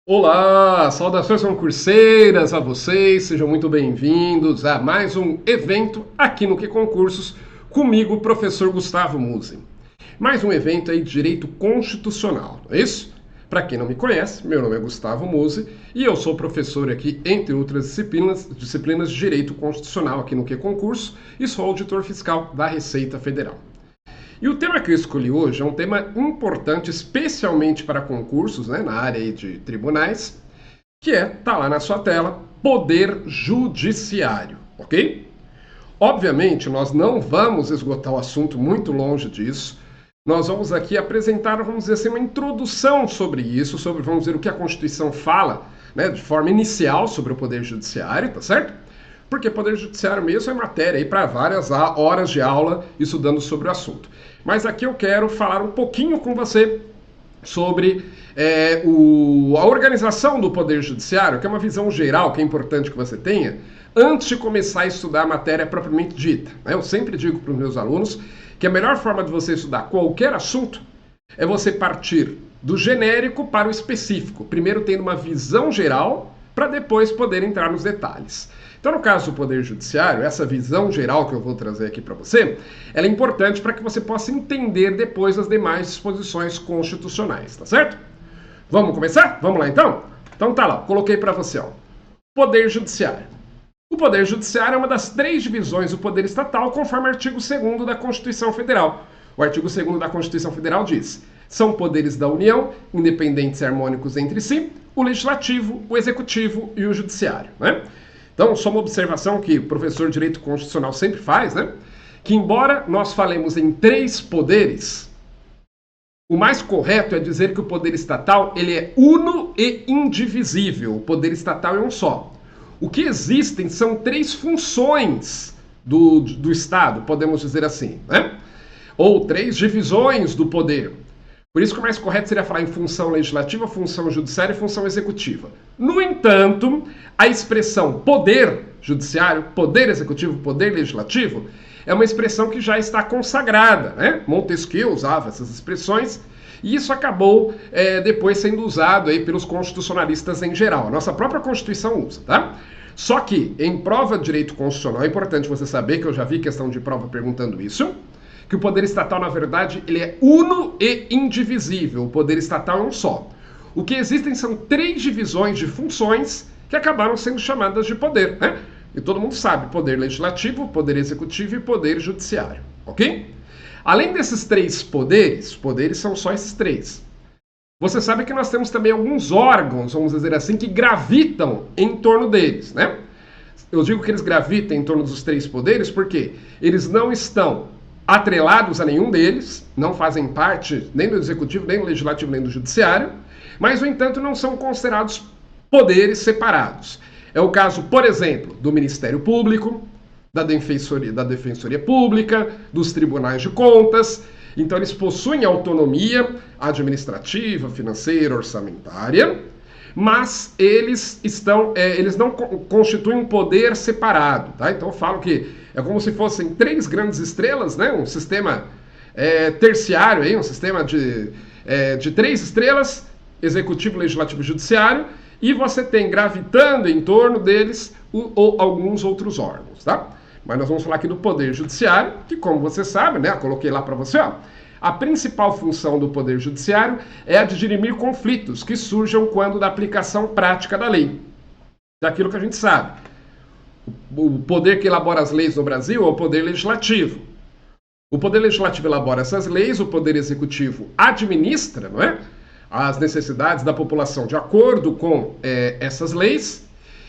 Olá, saudações concurseiras a vocês, sejam muito bem-vindos a mais um evento aqui no Que Concursos, comigo, professor Gustavo Musi. Mais um evento aí de Direito Constitucional, não é isso? Para quem não me conhece, meu nome é Gustavo Musi e eu sou professor aqui, entre outras disciplinas de Direito Constitucional aqui no Que Concurso e sou auditor fiscal da Receita Federal. E o tema que eu escolhi hoje é um tema importante, especialmente para concursos, né, na área aí de tribunais, que tá lá na sua tela, Poder Judiciário, ok? Obviamente, nós não vamos esgotar o assunto, muito longe disso. Nós vamos aqui apresentar, vamos dizer assim, uma introdução sobre isso, sobre, vamos dizer, o que a Constituição fala, né, de forma inicial sobre o Poder Judiciário, tá certo? Porque Poder Judiciário mesmo é matéria aí para várias horas de aula estudando sobre o assunto. Mas aqui eu quero falar um pouquinho com você sobre a organização do Poder Judiciário, que é uma visão geral que é importante que você tenha, antes de começar a estudar a matéria propriamente dita. Eu sempre digo para os meus alunos que a melhor forma de você estudar qualquer assunto é você partir do genérico para o específico. Primeiro tendo uma visão geral, para depois poder entrar nos detalhes. Então, no caso do Poder Judiciário, essa visão geral que eu vou trazer aqui para você, ela é importante para que você possa entender depois as demais disposições constitucionais, tá certo? Vamos começar? Vamos lá então? Então tá lá, coloquei para você, ó. Poder Judiciário. O Poder Judiciário é uma das três divisões do poder estatal, conforme o artigo 2º da Constituição Federal. O artigo 2º da Constituição Federal diz: são poderes da União, independentes e harmônicos entre si, o Legislativo, o Executivo e o Judiciário, né? Então, só uma observação que o professor de Direito Constitucional sempre faz, né? Que embora nós falemos em três poderes, o mais correto é dizer que o poder estatal ele é uno e indivisível. O poder estatal é um só. O que existem são três funções do Estado, podemos dizer assim, né? Ou três divisões do poder. Por isso que o mais correto seria falar em função legislativa, função judiciária e função executiva. No entanto, a expressão poder judiciário, poder executivo, poder legislativo é uma expressão que já está consagrada, né? Montesquieu usava essas expressões e isso acabou depois sendo usado aí pelos constitucionalistas em geral. A nossa própria Constituição usa, tá? Só que em prova de direito constitucional é importante você saber, que eu já vi questão de prova perguntando isso, que o poder estatal, na verdade, ele é uno e indivisível. O poder estatal é um só. O que existem são três divisões de funções que acabaram sendo chamadas de poder, né? E todo mundo sabe, poder legislativo, poder executivo e poder judiciário, ok? Além desses três poderes são só esses três. Você sabe que nós temos também alguns órgãos, vamos dizer assim, que gravitam em torno deles, né? Eu digo que eles gravitam em torno dos três poderes porque eles não estão atrelados a nenhum deles, não fazem parte nem do executivo, nem do legislativo, nem do judiciário, mas, no entanto, não são considerados poderes separados. É o caso, por exemplo, do Ministério Público, da Defensoria Pública, dos Tribunais de Contas. Então, eles possuem autonomia administrativa, financeira, orçamentária, mas eles não constituem um poder separado, tá? Então eu falo que é como se fossem três grandes estrelas, né? Um sistema terciário, aí, um sistema de três estrelas, executivo, legislativo e judiciário, e você tem gravitando em torno deles alguns outros órgãos, tá? Mas nós vamos falar aqui do Poder Judiciário, que, como você sabe, né? Eu coloquei lá para você, ó. A principal função do Poder Judiciário é a de dirimir conflitos que surjam quando da aplicação prática da lei. Daquilo que a gente sabe. O poder que elabora as leis no Brasil é o Poder Legislativo. O Poder Legislativo elabora essas leis, o Poder Executivo administra, não é? As necessidades da população de acordo com essas leis.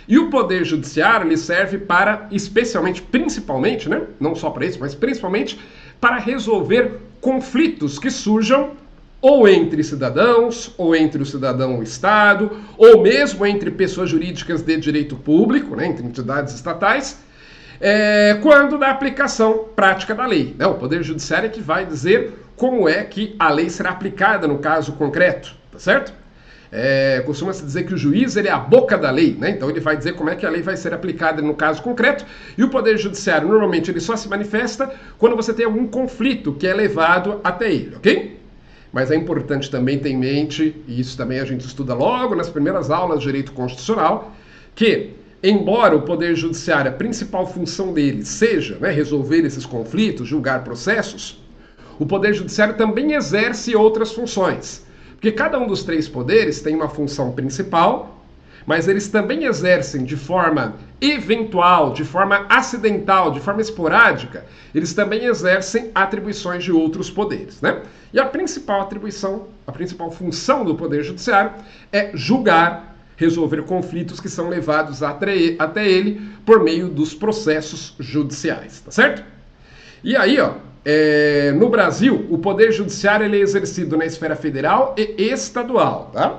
E o Poder Judiciário ele serve para, especialmente, principalmente, né? Não só para isso, mas principalmente para resolver conflitos que surjam ou entre cidadãos, ou entre o cidadão e o Estado, ou mesmo entre pessoas jurídicas de direito público, né, entre entidades estatais, quando da aplicação prática da lei. Né? O Poder Judiciário é que vai dizer como é que a lei será aplicada no caso concreto, tá certo? Costuma-se dizer que o juiz ele é a boca da lei, né? Então ele vai dizer como é que a lei vai ser aplicada no caso concreto, e o Poder Judiciário normalmente ele só se manifesta quando você tem algum conflito que é levado até ele, ok? mas é importante também ter em mente, e isso também a gente estuda logo nas primeiras aulas de direito constitucional, que, embora o Poder Judiciário, a principal função dele seja, né, resolver esses conflitos, julgar processos, o Poder Judiciário também exerce outras funções. Porque cada um dos três poderes tem uma função principal, mas eles também exercem de forma eventual, de forma acidental, de forma esporádica, eles também exercem atribuições de outros poderes, né? E a principal atribuição, a principal função do Poder Judiciário é julgar, resolver conflitos que são levados até ele por meio dos processos judiciais, tá certo? E aí, ó, no Brasil, o Poder Judiciário ele é exercido na esfera federal e estadual, tá?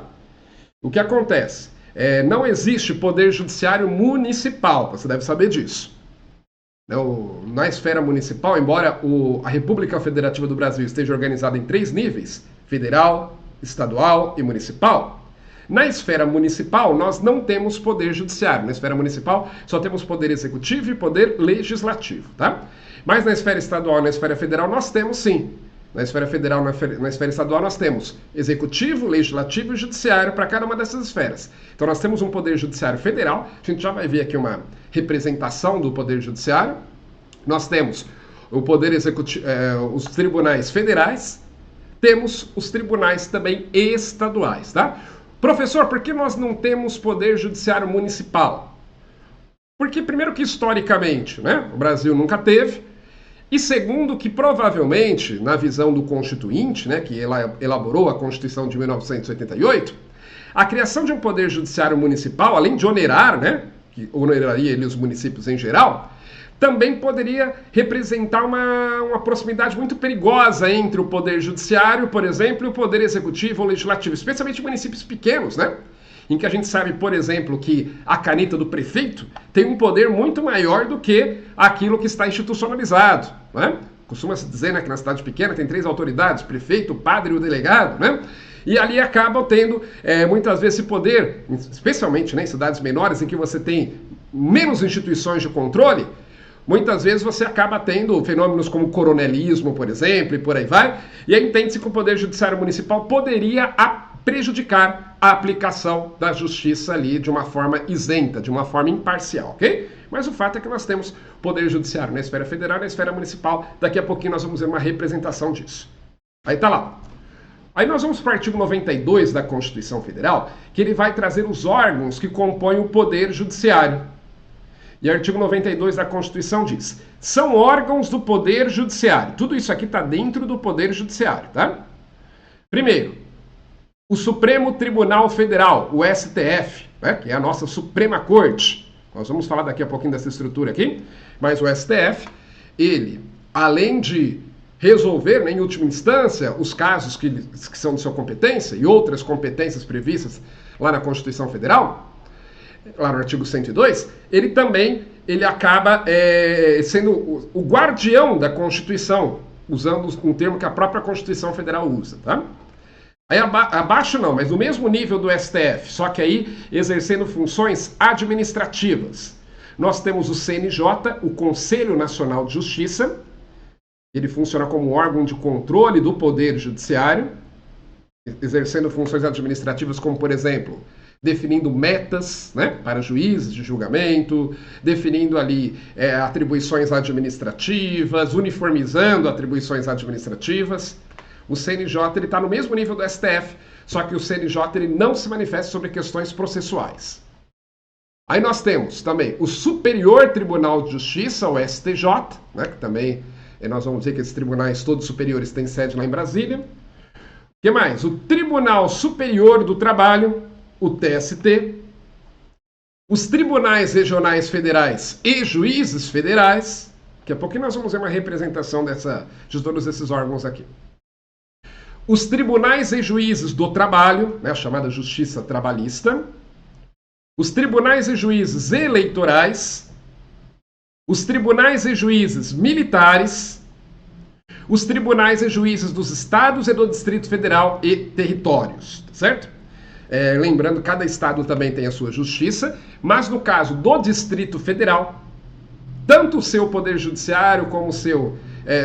O que acontece? Não existe Poder Judiciário municipal, você deve saber disso. Na esfera municipal, embora a República Federativa do Brasil esteja organizada em 3 níveis, federal, estadual e municipal, na esfera municipal nós não temos Poder Judiciário. Na esfera municipal só temos Poder Executivo e Poder Legislativo, tá? Mas na esfera estadual e na esfera federal nós temos sim. Na esfera federal e na esfera estadual nós temos executivo, legislativo e judiciário para cada uma dessas esferas. Então nós temos um poder judiciário federal, a gente já vai ver aqui uma representação do poder judiciário. Nós temos o poder executivo, os tribunais federais, temos os tribunais também estaduais, tá? Professor, por que nós não temos poder judiciário municipal? Porque primeiro que historicamente, né, o Brasil nunca teve. E segundo, que provavelmente, na visão do Constituinte, né, que elaborou a Constituição de 1988, a criação de um poder judiciário municipal, além de onerar, né, que oneraria os municípios em geral, também poderia representar uma proximidade muito perigosa entre o poder judiciário, por exemplo, e o poder executivo ou legislativo, especialmente em municípios pequenos, né? Em que a gente sabe, por exemplo, que a caneta do prefeito tem um poder muito maior do que aquilo que está institucionalizado, né? Costuma-se dizer, né, que na cidade pequena tem 3 autoridades, prefeito, o padre e o delegado, né? E ali acabam tendo, muitas vezes, esse poder, especialmente, né, em cidades menores, em que você tem menos instituições de controle, muitas vezes você acaba tendo fenômenos como coronelismo, por exemplo, e por aí vai, e aí entende-se que o Poder Judiciário Municipal poderia prejudicar a aplicação da justiça ali de uma forma isenta, de uma forma imparcial, ok? Mas o fato é que nós temos Poder Judiciário na esfera federal e na esfera municipal. Daqui a pouquinho nós vamos ver uma representação disso. Aí tá lá. Aí nós vamos para o artigo 92 da Constituição Federal, que ele vai trazer os órgãos que compõem o Poder Judiciário. E o artigo 92 da Constituição diz: são órgãos do Poder Judiciário. Tudo isso aqui está dentro do Poder Judiciário, tá? Primeiro, o Supremo Tribunal Federal, o STF, né, que é a nossa Suprema Corte. Nós vamos falar daqui a pouquinho dessa estrutura aqui, mas o STF, ele, além de resolver, né, em última instância, os casos que são de sua competência e outras competências previstas lá na Constituição Federal, lá no artigo 102, ele também acaba sendo o guardião da Constituição, usando um termo que a própria Constituição Federal usa, tá? Aí abaixo não, mas no mesmo nível do STF, só que aí exercendo funções administrativas. Nós temos o CNJ, o Conselho Nacional de Justiça. Ele funciona como órgão de controle do Poder Judiciário, exercendo funções administrativas como, por exemplo, definindo metas, né, para juízes de julgamento, definindo ali atribuições administrativas, uniformizando atribuições administrativas. O CNJ está no mesmo nível do STF, só que o CNJ ele não se manifesta sobre questões processuais. Aí nós temos também o Superior Tribunal de Justiça, o STJ, né, que também nós vamos ver que esses tribunais todos superiores têm sede lá em Brasília. O que mais? O Tribunal Superior do Trabalho, o TST, os Tribunais Regionais Federais e Juízes Federais. Daqui a pouquinho nós vamos ver uma representação de todos esses órgãos aqui. Os tribunais e juízes do trabalho, né, a chamada justiça trabalhista, os tribunais e juízes eleitorais, os tribunais e juízes militares, os tribunais e juízes dos estados e do Distrito Federal e territórios, tá certo? Lembrando, cada estado também tem a sua justiça, mas no caso do Distrito Federal, tanto o seu poder judiciário como o seu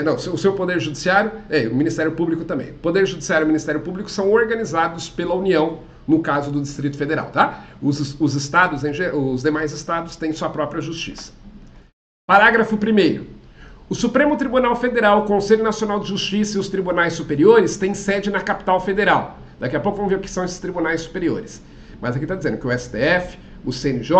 Não, o seu Poder Judiciário, o Ministério Público também. O Poder Judiciário e o Ministério Público são organizados pela União, no caso do Distrito Federal, tá? Os estados, os demais estados têm sua própria justiça. Parágrafo 1º. O Supremo Tribunal Federal, o Conselho Nacional de Justiça e os tribunais superiores têm sede na capital federal. Daqui a pouco vamos ver o que são esses tribunais superiores. Mas aqui está dizendo que o STF, o CNJ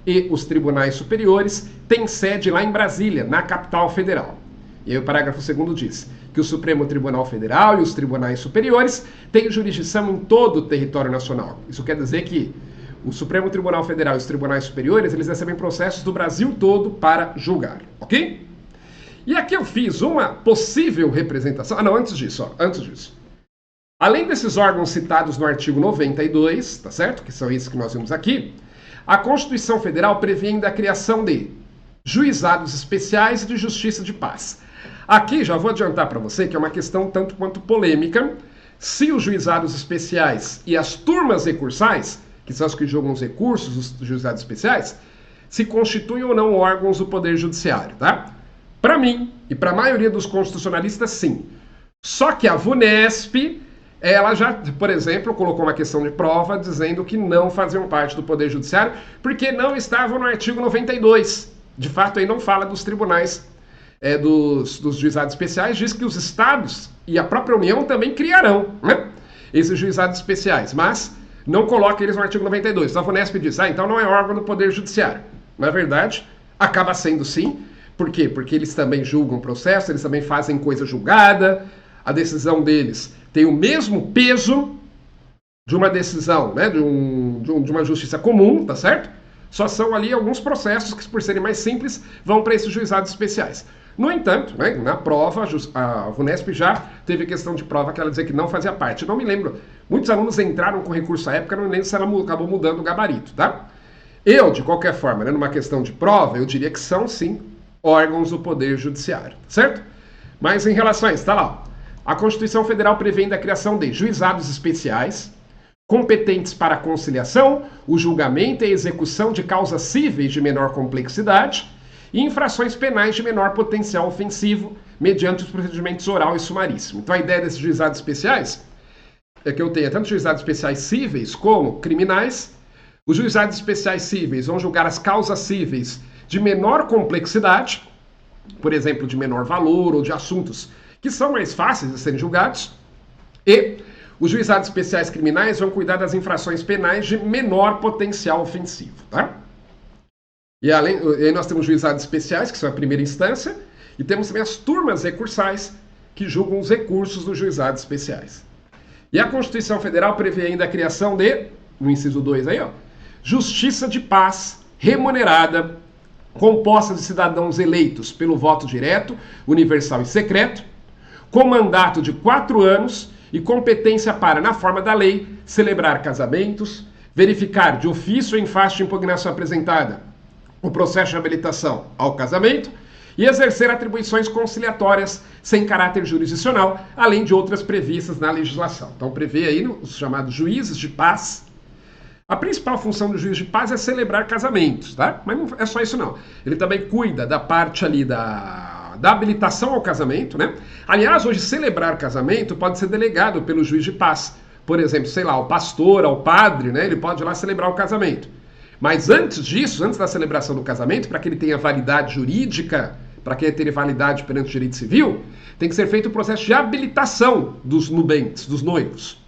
e os tribunais superiores têm sede lá em Brasília, na capital federal. E aí o parágrafo 2º diz que o Supremo Tribunal Federal e os tribunais superiores têm jurisdição em todo o território nacional. Isso quer dizer que o Supremo Tribunal Federal e os tribunais superiores, eles recebem processos do Brasil todo para julgar, ok? E aqui eu fiz uma possível representação... antes disso. Além desses órgãos citados no artigo 92, tá certo? Que são esses que nós vimos aqui, a Constituição Federal prevê ainda a criação de juizados especiais e de justiça de paz. Aqui já vou adiantar para você que é uma questão tanto quanto polêmica, se os juizados especiais e as turmas recursais, que são os que julgam os recursos dos juizados especiais, se constituem ou não órgãos do Poder Judiciário, tá? Para mim e para a maioria dos constitucionalistas, sim. Só que a VUNESP, ela já, por exemplo, colocou uma questão de prova dizendo que não faziam parte do Poder Judiciário porque não estavam no artigo 92. De fato, aí não fala dos tribunais, dos juizados especiais, diz que os estados e a própria União também criarão, né, esses juizados especiais, mas não coloca eles no artigo 92. Então a VUNESP diz, então não é órgão do Poder Judiciário. Na verdade, acaba sendo sim. Por quê? Porque eles também julgam o processo, eles também fazem coisa julgada, a decisão deles tem o mesmo peso de uma decisão, né, de uma justiça comum, tá certo? Só são ali alguns processos que, por serem mais simples, vão para esses juizados especiais. No entanto, né, na prova, a VUNESP já teve questão de prova que ela dizia que não fazia parte. Eu não me lembro, muitos alunos entraram com recurso à época, não me lembro se ela acabou mudando o gabarito, tá? Eu, de qualquer forma, né, numa questão de prova, eu diria que são, sim, órgãos do Poder Judiciário, certo? Mas em relação a isso, tá lá, a Constituição Federal prevê ainda a criação de juizados especiais, competentes para a conciliação, o julgamento e a execução de causas cíveis de menor complexidade e infrações penais de menor potencial ofensivo, mediante os procedimentos oral e sumaríssimo. Então a ideia desses juizados especiais é que eu tenha tanto juizados especiais cíveis como criminais. Os juizados especiais cíveis vão julgar as causas cíveis de menor complexidade, por exemplo, de menor valor ou de assuntos que são mais fáceis de serem julgados, e os juizados especiais criminais vão cuidar das infrações penais de menor potencial ofensivo, tá? E aí nós temos juizados especiais, que são a primeira instância, e temos também as turmas recursais, que julgam os recursos dos juizados especiais. E a Constituição Federal prevê ainda a criação de, no inciso 2 aí, ó, justiça de paz remunerada, composta de cidadãos eleitos pelo voto direto, universal e secreto, com mandato de 4 anos e competência para, na forma da lei, celebrar casamentos, verificar de ofício ou em face de impugnação apresentada o processo de habilitação ao casamento e exercer atribuições conciliatórias sem caráter jurisdicional, além de outras previstas na legislação. Então prevê aí os chamados juízes de paz. A principal função do juiz de paz é celebrar casamentos, tá? Mas não é só isso não. Ele também cuida da parte ali da habilitação ao casamento, né? Aliás, hoje celebrar casamento pode ser delegado pelo juiz de paz. Por exemplo, sei lá, o pastor, o padre, né? Ele pode ir lá celebrar o casamento. Mas antes disso, antes da celebração do casamento, para que ele tenha validade jurídica, para que ele tenha validade perante o direito civil, tem que ser feito o processo de habilitação dos nubentes, dos noivos,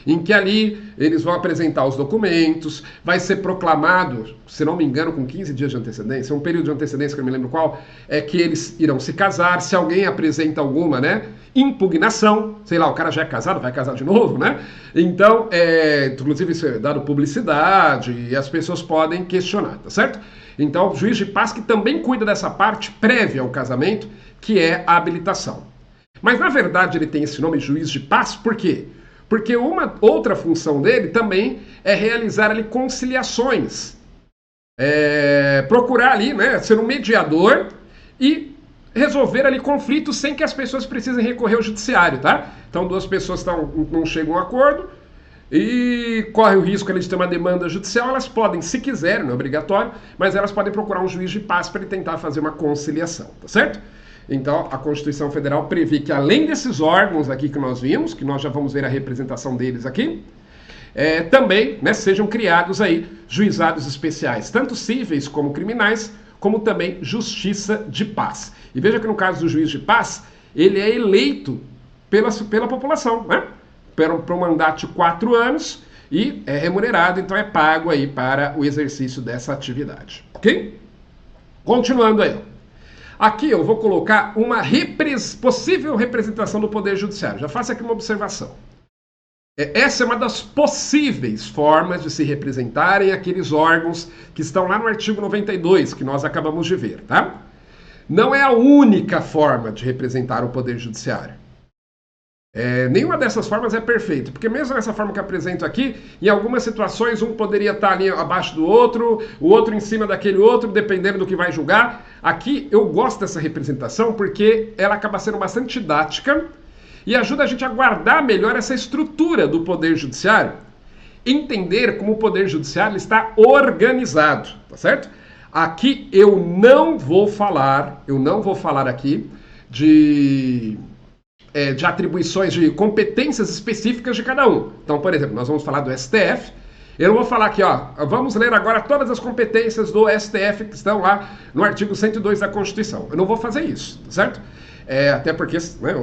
em que ali eles vão apresentar os documentos, vai ser proclamado, se não me engano, com 15 dias de antecedência, um período de antecedência que eu não me lembro qual, é que eles irão se casar. Se alguém apresenta alguma, né, impugnação, sei lá, o cara já é casado, vai casar de novo, né? Então, inclusive isso é dado publicidade e as pessoas podem questionar, tá certo? Então, o juiz de paz que também cuida dessa parte prévia ao casamento, que é a habilitação. Mas, na verdade, ele tem esse nome, juiz de paz, por quê? Porque uma outra função dele também é realizar ali conciliações. Procurar ali, né, ser um mediador e resolver ali conflitos sem que as pessoas precisem recorrer ao judiciário, tá? Então duas pessoas não chegam a um acordo e corre o risco ali de ter uma demanda judicial, elas podem, se quiserem, não é obrigatório, mas elas podem procurar um juiz de paz para ele tentar fazer uma conciliação, tá certo? Então, a Constituição Federal prevê que, além desses órgãos aqui que nós vimos, que nós já vamos ver a representação deles aqui, também, né, sejam criados aí juizados especiais, tanto cíveis como criminais, como também justiça de paz. E veja que no caso do juiz de paz, ele é eleito pela população, né? Para um mandato de 4 anos e é remunerado, então é pago aí para o exercício dessa atividade, ok? Continuando aí. Aqui eu vou colocar uma possível representação do Poder Judiciário. Já faço aqui uma observação. Essa é uma das possíveis formas de se representarem aqueles órgãos que estão lá no artigo 92, que nós acabamos de ver, tá? Não é a única forma de representar o Poder Judiciário. Nenhuma dessas formas é perfeita, porque mesmo nessa forma que eu apresento aqui, em algumas situações um poderia estar ali abaixo do outro, o outro em cima daquele outro, dependendo do que vai julgar. Aqui eu gosto dessa representação porque ela acaba sendo bastante didática e ajuda a gente a guardar melhor essa estrutura do Poder Judiciário, entender como o Poder Judiciário está organizado, tá certo? Aqui eu não vou falar aqui de atribuições, de competências específicas de cada um. Então, por exemplo, nós vamos falar do STF. Eu não vou falar aqui, vamos ler agora todas as competências do STF que estão lá no artigo 102 da Constituição. Eu não vou fazer isso, tá certo? Até porque, né,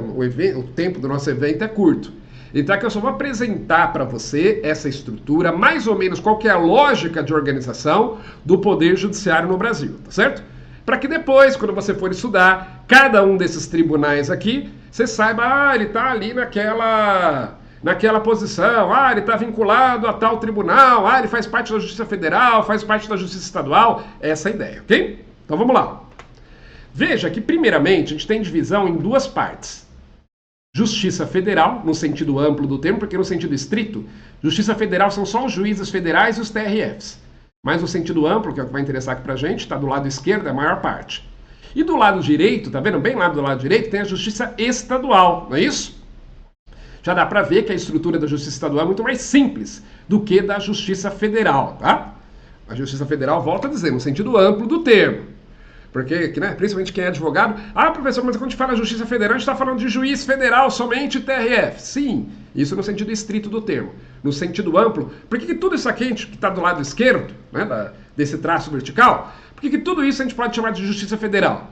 o tempo do nosso evento é curto. Então aqui eu só vou apresentar para você essa estrutura, mais ou menos qual que é a lógica de organização do Poder Judiciário no Brasil, tá certo? Para que depois, quando você for estudar cada um desses tribunais aqui, você saiba, ele está ali naquela posição, ele está vinculado a tal tribunal, ele faz parte da Justiça Federal, faz parte da Justiça Estadual, essa é a ideia, ok? Então vamos lá. Veja que, primeiramente, a gente tem divisão em duas partes. Justiça Federal, no sentido amplo do termo, porque no sentido estrito, Justiça Federal são só os juízes federais e os TRFs. Mas no sentido amplo, que é o que vai interessar aqui pra gente, está do lado esquerdo, é a maior parte. E do lado direito, tá vendo? Bem lá do lado direito, tem a Justiça Estadual, não é isso? Já dá pra ver que a estrutura da Justiça Estadual é muito mais simples do que da Justiça Federal, tá? A Justiça Federal, volta a dizer, no sentido amplo do termo. Porque, né, principalmente quem é advogado, professor, mas quando a gente fala Justiça Federal, a gente está falando de juiz federal, somente TRF. Sim, isso no sentido estrito do termo. No sentido amplo, por que tudo isso aqui que está do lado esquerdo, né, desse traço vertical, por que tudo isso a gente pode chamar de Justiça Federal?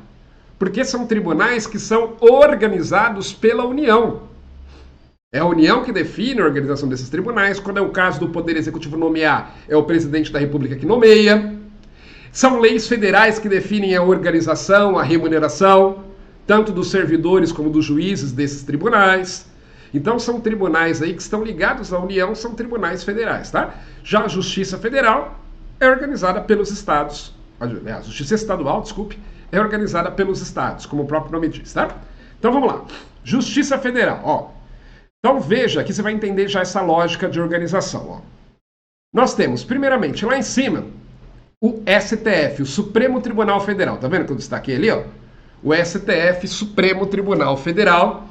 Porque são tribunais que são organizados pela União. É a União que define a organização desses tribunais. Quando é o caso do Poder Executivo nomear, é o presidente da República que nomeia. São leis federais que definem a organização, a remuneração, tanto dos servidores como dos juízes desses tribunais. Então são tribunais aí que estão ligados à União, são tribunais federais, tá? Já a Justiça Federal é organizada pelos estados, a Justiça Estadual, desculpe, é organizada pelos estados, como o próprio nome diz, tá? Então vamos lá. Justiça Federal, Então veja, aqui você vai entender já essa lógica de organização, Nós temos, primeiramente, lá em cima, o STF, o Supremo Tribunal Federal. Tá vendo que eu destaquei ali, O STF, Supremo Tribunal Federal.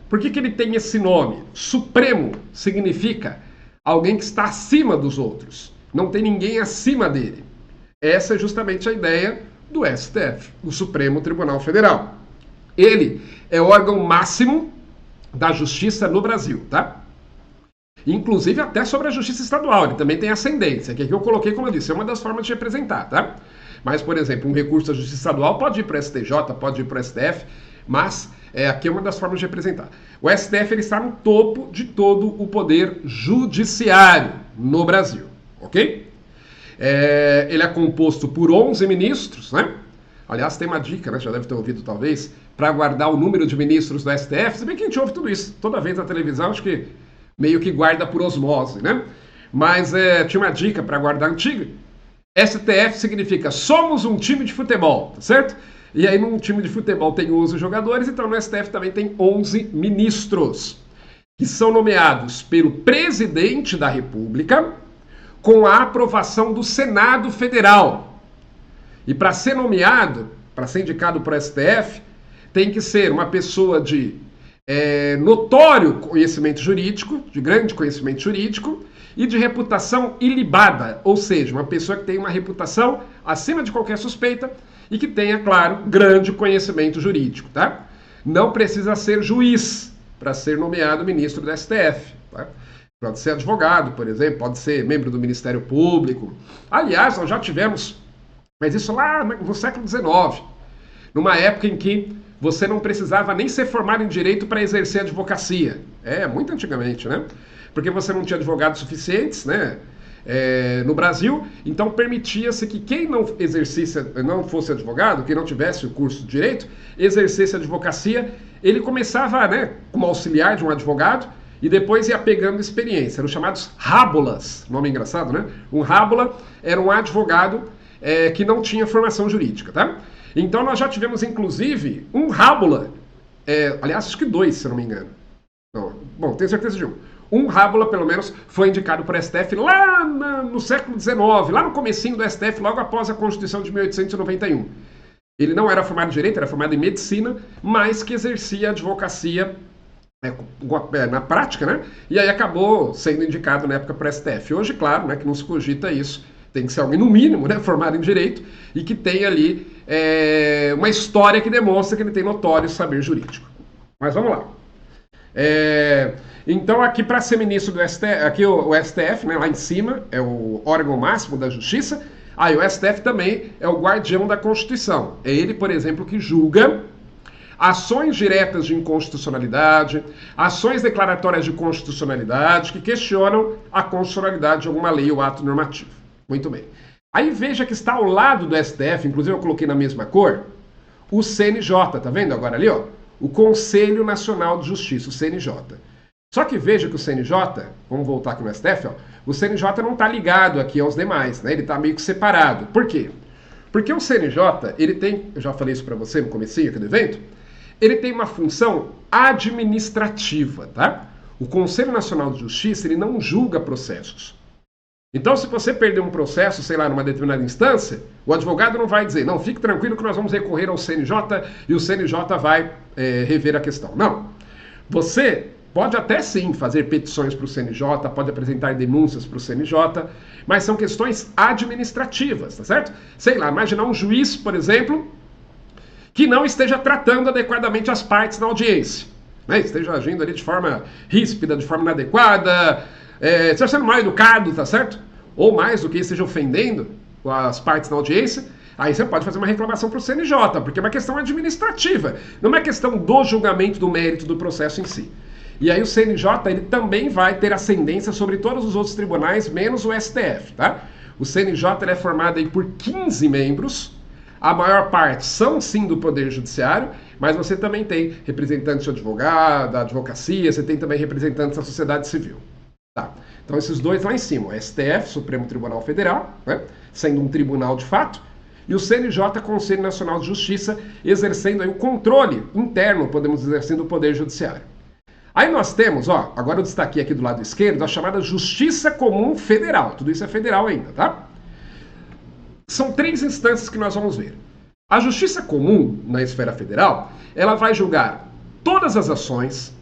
Por que ele tem esse nome? Supremo significa alguém que está acima dos outros. Não tem ninguém acima dele. Essa é justamente a ideia do STF, o Supremo Tribunal Federal. Ele é o órgão máximo da justiça no Brasil, tá? Inclusive até sobre a Justiça Estadual, ele também tem ascendência, que aqui eu coloquei, como eu disse, é uma das formas de representar, tá? Mas, por exemplo, um recurso da Justiça Estadual pode ir para o STJ, pode ir para o STF, mas aqui é uma das formas de representar. O STF ele está no topo de todo o poder judiciário no Brasil, ok? Ele é composto por 11 ministros, né? Aliás, tem uma dica, né? Já deve ter ouvido talvez, para guardar o número de ministros do STF, se bem que a gente ouve tudo isso, toda vez na televisão, acho que meio que guarda por osmose, né? Mas tinha uma dica para guardar antiga. STF significa somos um time de futebol, tá certo? E aí num time de futebol tem 11 jogadores, então no STF também tem 11 ministros, que são nomeados pelo presidente da República com a aprovação do Senado Federal. E para ser nomeado, para ser indicado para o STF, tem que ser uma pessoa de notório conhecimento jurídico, de grande conhecimento jurídico e de reputação ilibada, ou seja, uma pessoa que tem uma reputação acima de qualquer suspeita e que tenha, claro, grande conhecimento jurídico, tá? Não precisa ser juiz para ser nomeado ministro do STF, tá? Pode ser advogado, por exemplo, pode ser membro do Ministério Público. Aliás, nós já tivemos, mas isso lá no século XIX, numa época em que você não precisava nem ser formado em direito para exercer a advocacia. Muito antigamente, né? Porque você não tinha advogados suficientes, né? No Brasil, então permitia-se que quem não fosse advogado, quem não tivesse o curso de direito, exercesse a advocacia, ele começava, né, como auxiliar de um advogado e depois ia pegando experiência. Eram chamados rábulas, nome engraçado, né? Um rábula era um advogado que não tinha formação jurídica, tá? Então nós já tivemos, inclusive, um rábula, aliás, acho que 2, se eu não me engano. Não, bom, tenho certeza de um. Um rábula, pelo menos, foi indicado para o STF lá no século XIX, lá no comecinho do STF, logo após a Constituição de 1891. Ele não era formado em direito, era formado em medicina, mas que exercia a advocacia na prática, né? E aí acabou sendo indicado na época para o STF. Hoje, claro, né, que não se cogita isso. Tem que ser alguém, no mínimo, né, formado em direito e que tem ali uma história que demonstra que ele tem notório saber jurídico. Mas vamos lá. Então, aqui para ser ministro do STF, aqui o STF, né, lá em cima, é o órgão máximo da justiça. E o STF também é o guardião da Constituição. É ele, por exemplo, que julga ações diretas de inconstitucionalidade, ações declaratórias de constitucionalidade que questionam a constitucionalidade de alguma lei ou ato normativo. Muito bem. Aí veja que está ao lado do STF, inclusive eu coloquei na mesma cor, o CNJ, tá vendo agora ali, ó? O Conselho Nacional de Justiça, o CNJ. Só que veja que o CNJ, vamos voltar aqui no STF, ó, o CNJ não está ligado aqui aos demais, né? Ele está meio que separado. Por quê? Porque o CNJ, ele tem, eu já falei isso para você no comecinho aqui do evento, ele tem uma função administrativa, tá? O Conselho Nacional de Justiça, ele não julga processos. Então, se você perder um processo, sei lá, numa determinada instância, o advogado não vai dizer, não, fique tranquilo que nós vamos recorrer ao CNJ e o CNJ vai rever a questão. Não. Você pode até sim fazer petições para o CNJ, pode apresentar denúncias para o CNJ, mas são questões administrativas, tá certo? Sei lá, imaginar um juiz, por exemplo, que não esteja tratando adequadamente as partes na audiência, né? Esteja agindo ali de forma ríspida, de forma inadequada, esteja sendo mal educado, tá certo? Ou mais do que esteja ofendendo as partes na audiência, aí você pode fazer uma reclamação para o CNJ, porque é uma questão administrativa, não é uma questão do julgamento do mérito do processo em si. E aí o CNJ, ele também vai ter ascendência sobre todos os outros tribunais, menos o STF, tá? O CNJ ele é formado aí por 15 membros, a maior parte são sim do Poder Judiciário, mas você também tem representantes de advogado, da advocacia, você tem também representantes da sociedade civil. Tá. Então esses dois lá em cima, o STF, Supremo Tribunal Federal, né, sendo um tribunal de fato, e o CNJ, Conselho Nacional de Justiça, exercendo aí o controle interno, podemos dizer assim, do Poder Judiciário. Aí nós temos, ó, agora eu destaquei aqui do lado esquerdo, a chamada Justiça Comum Federal. Tudo isso é federal ainda, tá? São 3 instâncias que nós vamos ver. A Justiça Comum, na esfera federal, ela vai julgar todas as ações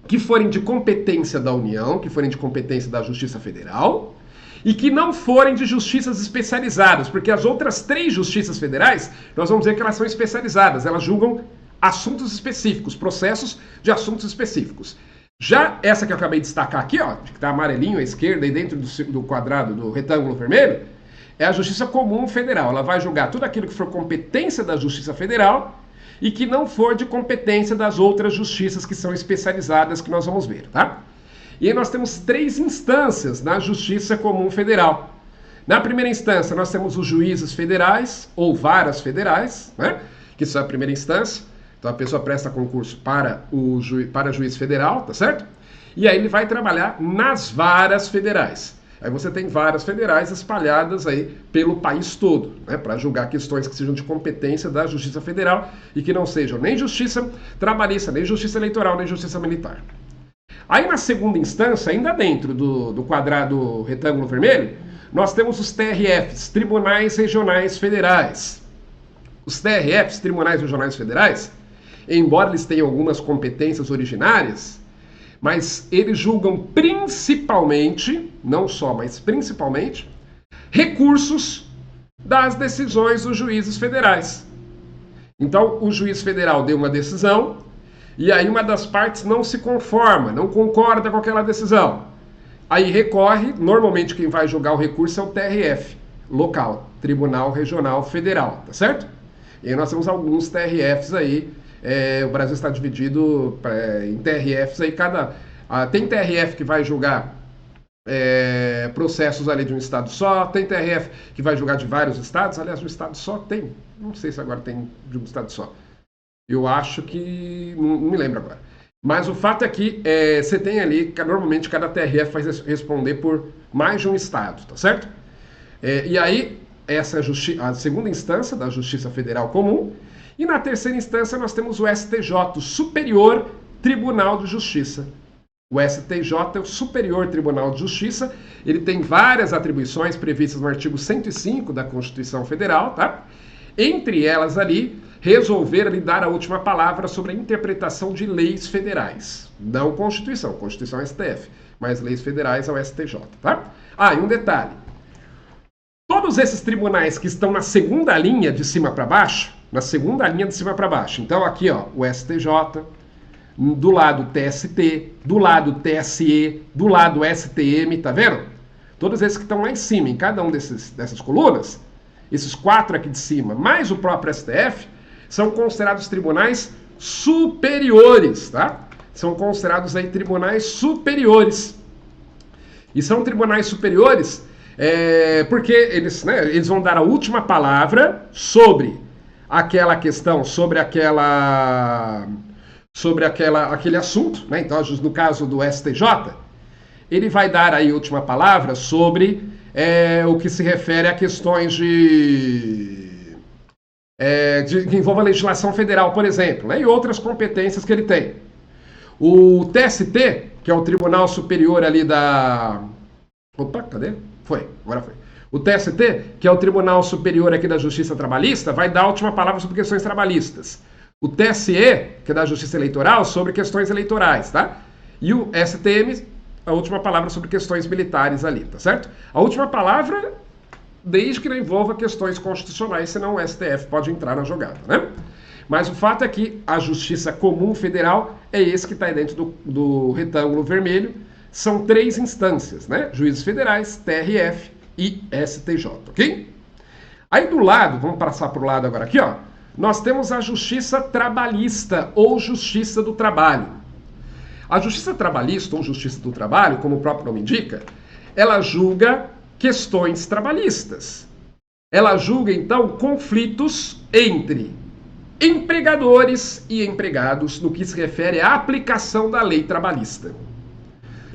que forem de competência da União, que forem de competência da Justiça Federal, e que não forem de justiças especializadas, porque as outras 3 justiças federais, nós vamos dizer que elas são especializadas, elas julgam assuntos específicos, processos de assuntos específicos. Já essa que eu acabei de destacar aqui, ó, que está amarelinho à esquerda e dentro do quadrado, do retângulo vermelho, é a Justiça Comum Federal. Ela vai julgar tudo aquilo que for competência da Justiça Federal e que não for de competência das outras justiças que são especializadas, que nós vamos ver, tá? E aí nós temos 3 instâncias na Justiça Comum Federal. Na primeira instância, nós temos os juízes federais, ou varas federais, né? Que são a primeira instância. Então a pessoa presta concurso para juiz federal, tá certo? E aí ele vai trabalhar nas varas federais. Aí você tem varas federais espalhadas aí pelo país todo, né, para julgar questões que sejam de competência da Justiça Federal e que não sejam nem justiça trabalhista, nem justiça eleitoral, nem justiça militar. Aí na segunda instância, ainda dentro do quadrado retângulo vermelho, nós temos os TRFs, Tribunais Regionais Federais. Os TRFs, Tribunais Regionais Federais, embora eles tenham algumas competências originárias, mas eles julgam principalmente, não só, mas principalmente, recursos das decisões dos juízes federais. Então, o juiz federal deu uma decisão e aí uma das partes não se conforma, não concorda com aquela decisão. Aí recorre, normalmente quem vai julgar o recurso é o TRF, local, Tribunal Regional Federal, tá certo? E aí nós temos alguns TRFs aí, o Brasil está dividido em TRFs aí, tem TRF que vai julgar processos ali de um estado só, tem TRF que vai julgar de vários estados, aliás, um estado só tem, não sei se agora tem de um estado só. Eu acho que, não me lembro agora. Mas o fato é que você tem ali, normalmente cada TRF vai responder por mais de um estado, tá certo? E aí, essa é a segunda instância da Justiça Federal Comum. E na terceira instância nós temos o STJ, o Superior Tribunal de Justiça. O STJ é o Superior Tribunal de Justiça. Ele tem várias atribuições previstas no artigo 105 da Constituição Federal, tá? Entre elas ali, resolver ali dar a última palavra sobre a interpretação de leis federais. Não Constituição, Constituição é STF, mas leis federais é o STJ, tá? E um detalhe. Todos esses tribunais que estão na segunda linha de cima para baixo, então aqui ó, o STJ, do lado TST, do lado TSE, do lado STM, tá vendo? Todos esses que estão lá em cima, em cada um dessas colunas, esses 4 aqui de cima, mais o próprio STF, são considerados tribunais superiores, tá? São considerados aí tribunais superiores. E são tribunais superiores porque eles vão dar a última palavra sobre aquela questão, sobre aquele assunto, né? Então, no caso do STJ, ele vai dar aí a última palavra sobre o que se refere a questões que envolvam a legislação federal, por exemplo, né? E outras competências que ele tem. O TST, que é o Tribunal Superior ali da... Opa, cadê? Agora foi. O TST, que é o Tribunal Superior aqui da Justiça Trabalhista, vai dar a última palavra sobre questões trabalhistas. O TSE, que é da Justiça Eleitoral, sobre questões eleitorais, tá? E o STM, a última palavra sobre questões militares ali, tá certo? A última palavra, desde que não envolva questões constitucionais, senão o STF pode entrar na jogada, né? Mas o fato é que a Justiça Comum Federal é esse que está aí dentro do retângulo vermelho. São 3 instâncias, né? Juízes federais, TRF e STJ, ok? Aí do lado, vamos passar para o lado agora aqui, ó. Nós temos a Justiça Trabalhista ou Justiça do Trabalho. A Justiça Trabalhista ou Justiça do Trabalho, como o próprio nome indica, ela julga questões trabalhistas. Ela julga, então, conflitos entre empregadores e empregados no que se refere à aplicação da lei trabalhista.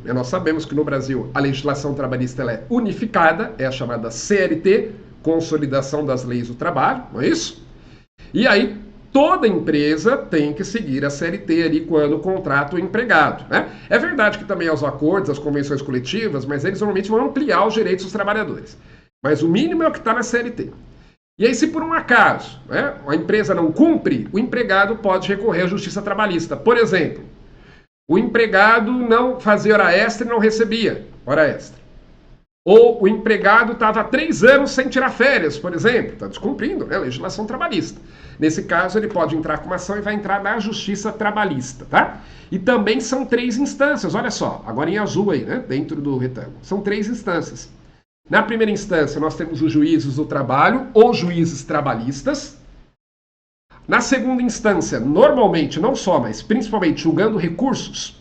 Nós sabemos que no Brasil a legislação trabalhista ela é unificada, é a chamada CLT, Consolidação das Leis do Trabalho, não é isso? E aí toda empresa tem que seguir a CLT ali quando contrata o empregado, né? É verdade que também há os acordos, as convenções coletivas, mas eles normalmente vão ampliar os direitos dos trabalhadores. Mas o mínimo é o que está na CLT. E aí se por um acaso, né, a empresa não cumpre, o empregado pode recorrer à justiça trabalhista. Por exemplo, o empregado não fazia hora extra e não recebia hora extra. Ou o empregado estava há 3 anos sem tirar férias, por exemplo, está descumprindo, né, a legislação trabalhista. Nesse caso, ele pode entrar com uma ação e vai entrar na justiça trabalhista, tá? E também são 3 instâncias, olha só, agora em azul aí, né, dentro do retângulo. São 3 instâncias. Na primeira instância, nós temos os juízes do trabalho ou juízes trabalhistas. Na segunda instância, normalmente, não só, mas principalmente julgando recursos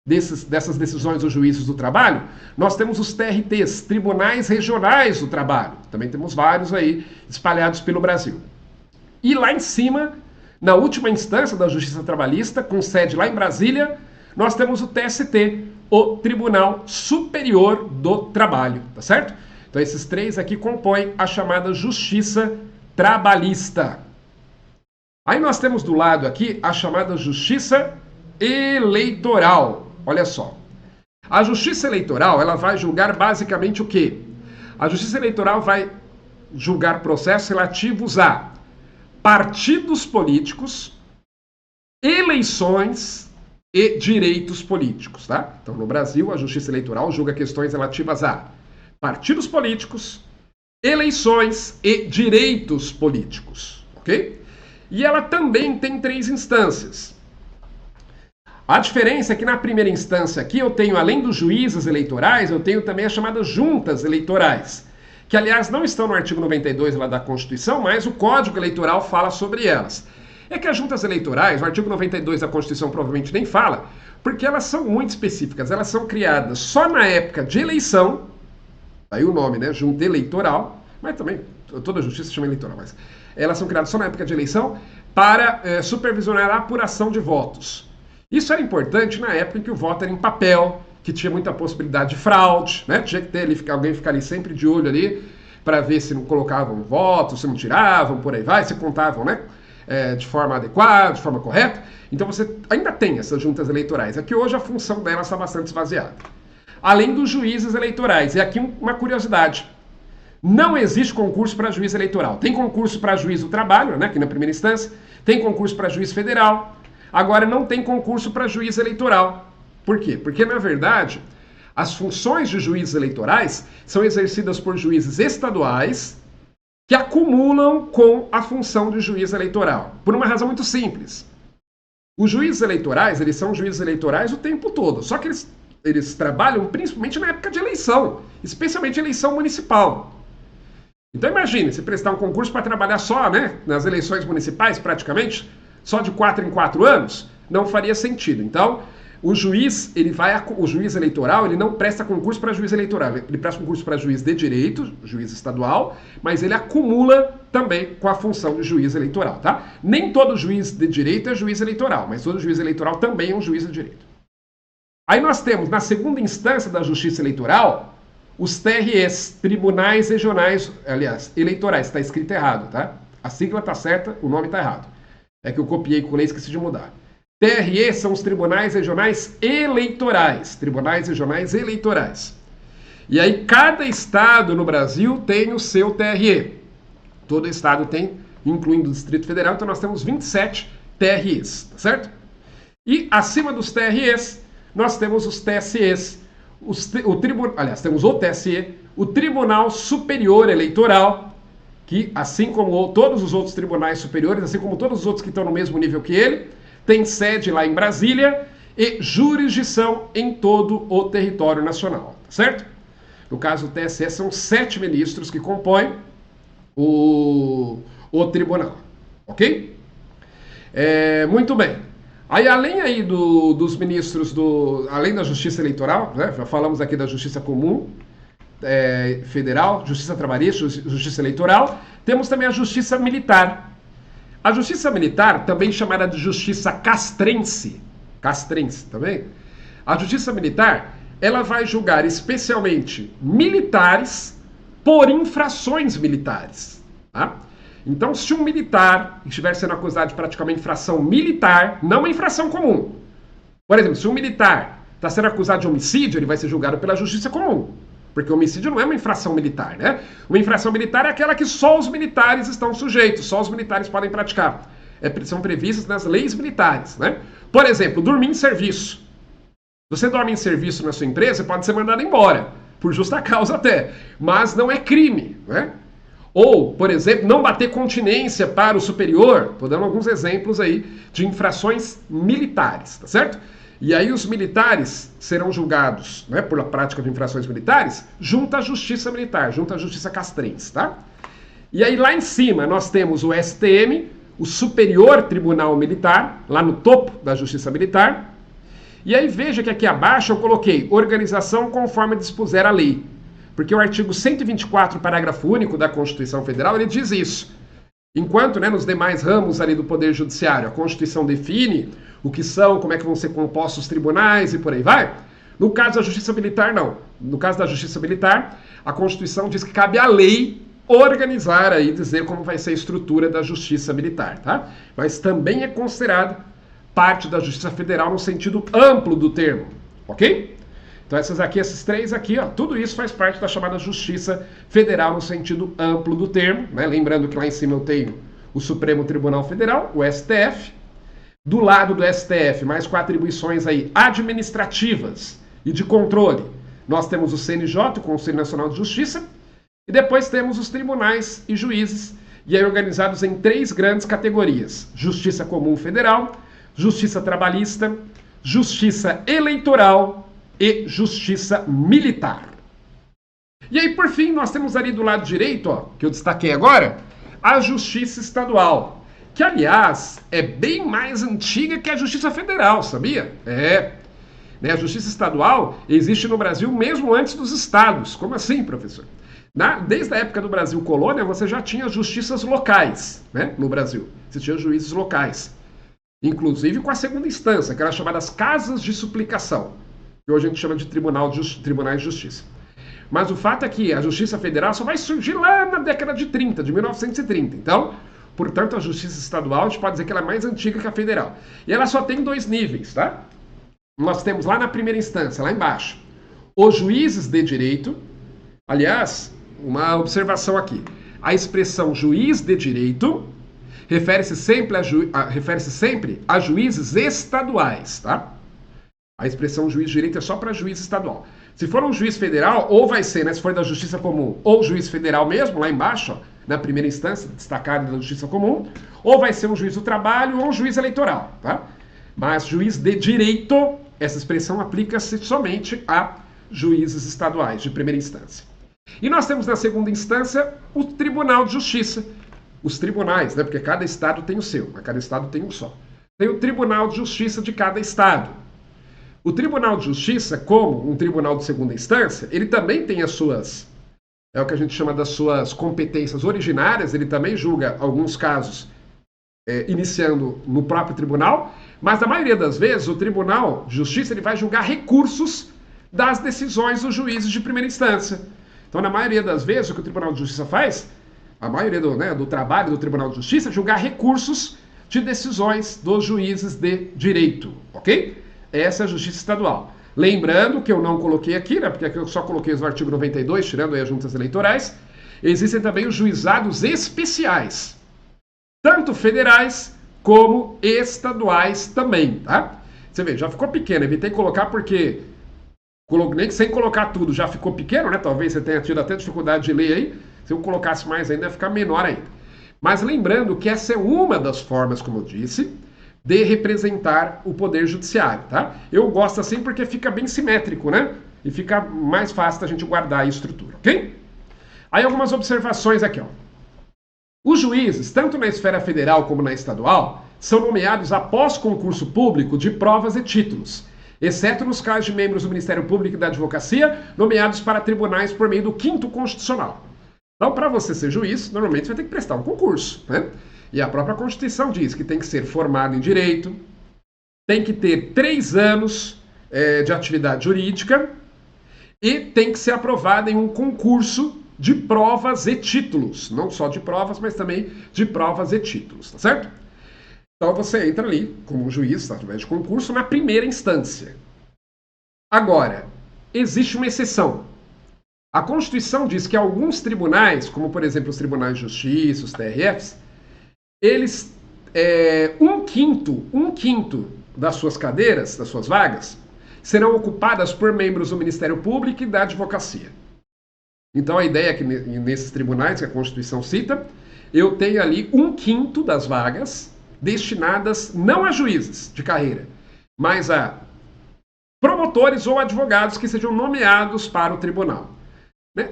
dessas decisões dos juízes do trabalho, nós temos os TRTs, Tribunais Regionais do Trabalho. Também temos vários aí espalhados pelo Brasil. E lá em cima, na última instância da Justiça Trabalhista, com sede lá em Brasília, nós temos o TST, o Tribunal Superior do Trabalho, tá certo? Então esses 3 aqui compõem a chamada Justiça Trabalhista. Aí nós temos do lado aqui a chamada Justiça Eleitoral. Olha só. A Justiça Eleitoral, ela vai julgar basicamente o quê? A Justiça Eleitoral vai julgar processos relativos a partidos políticos, eleições e direitos políticos, tá? Então, no Brasil, a Justiça Eleitoral julga questões relativas a partidos políticos, eleições e direitos políticos, ok? E ela também tem 3 instâncias. A diferença é que na primeira instância aqui eu tenho, além dos juízes eleitorais, eu tenho também as chamadas juntas eleitorais, que aliás não estão no artigo 92 lá da Constituição, mas o Código Eleitoral fala sobre elas. É que as juntas eleitorais, o artigo 92 da Constituição provavelmente nem fala, porque elas são muito específicas, elas são criadas só na época de eleição, aí o nome, né, junta eleitoral, mas também toda a justiça chama eleitoral, mas elas são criadas só na época de eleição para supervisionar a apuração de votos. Isso era importante na época em que o voto era em papel, que tinha muita possibilidade de fraude, né? Tinha que ter ali, alguém ficar ali sempre de olho ali para ver se não colocavam votos, se não tiravam, por aí vai, se contavam, né? De forma adequada, de forma correta. Então você ainda tem essas juntas eleitorais. É que hoje a função delas está bastante esvaziada. Além dos juízes eleitorais. E aqui uma curiosidade. Não existe concurso para juiz eleitoral. Tem concurso para juiz do trabalho, né, aqui na primeira instância. Tem concurso para juiz federal. Agora não tem concurso para juiz eleitoral. Por quê? Porque, na verdade, as funções de juízes eleitorais são exercidas por juízes estaduais que acumulam com a função de juiz eleitoral. Por uma razão muito simples. Os juízes eleitorais, eles são juízes eleitorais o tempo todo. Só que eles trabalham principalmente na época de eleição. Especialmente eleição municipal. Então imagine, se prestar um concurso para trabalhar só, né, nas eleições municipais, praticamente, só de 4 em 4 anos, não faria sentido. Então, o juiz eleitoral, ele não presta concurso para juiz eleitoral, ele presta concurso para juiz de direito, juiz estadual, mas ele acumula também com a função de juiz eleitoral, tá? Nem todo juiz de direito é juiz eleitoral, mas todo juiz eleitoral também é um juiz de direito. Aí nós temos, na segunda instância da Justiça Eleitoral, os TREs, Tribunais Regionais, aliás, Eleitorais, está escrito errado, tá? A sigla está certa, o nome está errado. É que eu copiei e colei e esqueci de mudar. TRE são os Tribunais Regionais Eleitorais. Tribunais Regionais Eleitorais. E aí cada estado no Brasil tem o seu TRE. Todo estado tem, incluindo o Distrito Federal, então nós temos 27 TREs, tá certo? E acima dos TREs, nós temos os TSEs. Temos o TSE, o Tribunal Superior Eleitoral, que assim como todos os outros tribunais superiores, assim como todos os outros que estão no mesmo nível que ele, tem sede lá em Brasília e jurisdição em todo o território nacional, tá certo? No caso do TSE, são 7 ministros que compõem o tribunal, ok? Muito bem. Aí, além aí dos ministros, além da Justiça Eleitoral, né, já falamos aqui da Justiça Comum, Federal, Justiça Trabalhista, Justiça Eleitoral, temos também a Justiça Militar. A Justiça Militar, também chamada de Justiça Castrense, também, a Justiça Militar, ela vai julgar especialmente militares por infrações militares, tá? Então, se um militar estiver sendo acusado de praticar uma infração militar, não uma infração comum. Por exemplo, se um militar está sendo acusado de homicídio, ele vai ser julgado pela justiça comum. Porque homicídio não é uma infração militar, né? Uma infração militar é aquela que só os militares estão sujeitos, só os militares podem praticar. São previstas nas leis militares, né? Por exemplo, dormir em serviço. Se você dorme em serviço na sua empresa, pode ser mandado embora, por justa causa até. Mas não é crime, né? Ou, por exemplo, não bater continência para o superior. Estou dando alguns exemplos aí de infrações militares, tá certo? E aí os militares serão julgados, né, por prática de infrações militares junto à Justiça Militar, junto à Justiça Castrense, tá? E aí lá em cima nós temos o STM, o Superior Tribunal Militar, lá no topo da Justiça Militar. E aí veja que aqui abaixo eu coloquei organização conforme dispuser a lei. Porque o artigo 124, parágrafo único da Constituição Federal, ele diz isso. Enquanto, né, nos demais ramos ali do Poder Judiciário, a Constituição define o que são, como é que vão ser compostos os tribunais e por aí vai, no caso da Justiça Militar, não. No caso da Justiça Militar, a Constituição diz que cabe à lei organizar aí, dizer como vai ser a estrutura da Justiça Militar, tá? Mas também é considerado parte da Justiça Federal no sentido amplo do termo, ok? Então esses 3 aqui, ó, tudo isso faz parte da chamada Justiça Federal no sentido amplo do termo, né? Lembrando que lá em cima eu tenho o Supremo Tribunal Federal, o STF. Do lado do STF, mais com atribuições aí administrativas e de controle, nós temos o CNJ, o Conselho Nacional de Justiça, E depois temos os tribunais e juízes, e aí organizados em 3 grandes categorias: Justiça Comum Federal, Justiça Trabalhista, Justiça Eleitoral e Justiça Militar. E aí, por fim, nós temos ali do lado direito, ó, que eu destaquei agora, a Justiça Estadual, que, aliás, é bem mais antiga que a Justiça Federal, sabia? A Justiça Estadual existe no Brasil mesmo antes dos estados. Como assim, professor? Desde a época do Brasil colônia, você já tinha justiças locais, né, no Brasil. Você tinha juízes locais. Inclusive com a segunda instância, que eram chamadas casas de suplicação, que hoje a gente chama de tribunais de justiça. Mas o fato é que a Justiça Federal só vai surgir lá na década de 30, de 1930. Então, portanto, a Justiça Estadual, a gente pode dizer que ela é mais antiga que a Federal. E ela só tem 2 níveis, tá? Nós temos lá na primeira instância, lá embaixo, os juízes de direito. Aliás, uma observação aqui. A expressão juiz de direito refere-se sempre a juízes estaduais, tá? A expressão juiz de direito é só para juiz estadual. Se for um juiz federal, ou vai ser, né, se for da Justiça Comum, ou juiz federal mesmo, lá embaixo, ó, na primeira instância, destacado da Justiça Comum, ou vai ser um juiz do trabalho ou um juiz eleitoral, tá? Mas juiz de direito, essa expressão aplica-se somente a juízes estaduais de primeira instância. E nós temos na segunda instância o Tribunal de Justiça. Os tribunais, né, porque cada estado tem o seu, mas cada estado tem um só. Tem o Tribunal de Justiça de cada estado. O Tribunal de Justiça, como um tribunal de segunda instância, ele também tem as suas, é o que a gente chama das suas competências originárias, ele também julga alguns casos iniciando no próprio tribunal, mas na maioria das vezes o Tribunal de Justiça ele vai julgar recursos das decisões dos juízes de primeira instância. Então, na maioria das vezes, o que o Tribunal de Justiça faz, a maioria do trabalho do Tribunal de Justiça é julgar recursos de decisões dos juízes de direito, ok? Essa é a Justiça Estadual. Lembrando que eu não coloquei aqui, né, porque aqui eu só coloquei o artigo 92, tirando aí as juntas eleitorais, existem também os juizados especiais, tanto federais como estaduais também, tá? Você vê, já ficou pequeno, evitei colocar porque, nem que sem colocar tudo já ficou pequeno, né? Talvez você tenha tido até dificuldade de ler aí, se eu colocasse mais ainda ia ficar menor ainda. Mas lembrando que essa é uma das formas, como eu disse, de representar o poder judiciário, tá? Eu gosto assim porque fica bem simétrico, né? E fica mais fácil da gente guardar a estrutura, ok? Aí algumas observações aqui, ó. Os juízes, tanto na esfera federal como na estadual, são nomeados após concurso público de provas e títulos, exceto nos casos de membros do Ministério Público e da Advocacia, nomeados para tribunais por meio do 5º Constitucional. Então, para você ser juiz, normalmente você vai ter que prestar um concurso, né? E a própria Constituição diz que tem que ser formado em direito, tem que ter 3 anos de atividade jurídica e tem que ser aprovado em um concurso de provas e títulos. Não só de provas, mas também de provas e títulos, tá certo? Então você entra ali como um juiz, através de concurso, na primeira instância. Agora, existe uma exceção. A Constituição diz que alguns tribunais, como por exemplo os tribunais de justiça, os TRFs, eles, um quinto das suas cadeiras, das suas vagas, serão ocupadas por membros do Ministério Público e da Advocacia. Então a ideia é que nesses tribunais que a Constituição cita, eu tenho ali 1/5 das vagas destinadas não a juízes de carreira, mas a promotores ou advogados que sejam nomeados para o tribunal.